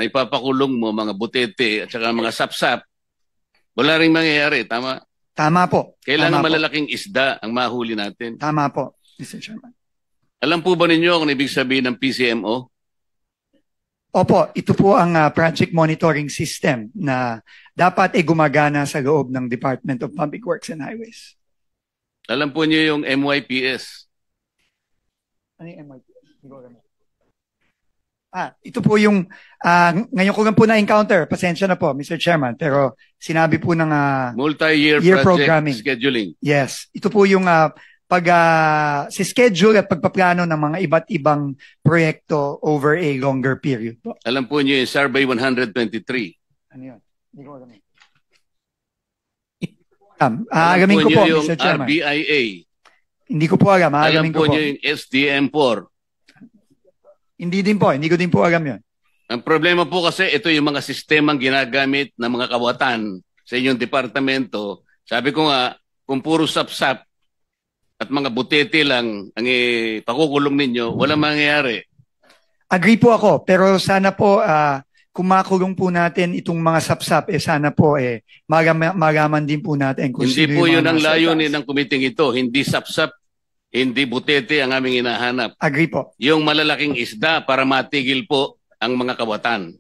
na ipapakulong mo mga butete at saka mga sapsap, wala ring mangyayari, tama? Tama po. Kailangan Tama po. malalaking isda ang mahuli natin. Tama po, Mr. Chairman. Alam po ba ninyo kung ibig sabihin ng PCMO? Opo, ito po ang project monitoring system na dapat ay gumagana sa loob ng Department of Public Works and Highways. Alam po niyo yung MYPS? Ano yung MYPS? Ito po yung, ngayon ko lang po na-encounter, pasensya na po, Mr. Chairman, pero sinabi po ng multi-year year project programming. Scheduling. Yes, ito po yung si schedule at pagpaplano ng mga iba't ibang proyekto over a longer period po. Alam po niyo yung Survey 123. Ano yun? Hindi ko alam. Alamin ko po, yung Mr. Chairman. RBIA. Hindi ko po alam. Alam Alamin ko po po. niyo yung SDM4. Hindi din po. Hindi ko din po alam yun. Ang problema po kasi ito yung mga sistemang ginagamit ng mga kawatan sa inyong departamento. Sabi ko nga, kung puro sapsap at mga butete lang ang pakukulong ninyo, walang mangyayari. Agree po ako. Pero sana po, kung makulong po natin itong mga sapsap, sana po malaman din po natin kung hindi sino po yung yun ang mga layunin nasa ng kumiting ito. Hindi sapsap, hindi butete ang aming hinahanap. Agree po. Yung malalaking isda para matigil po ang mga kawatan.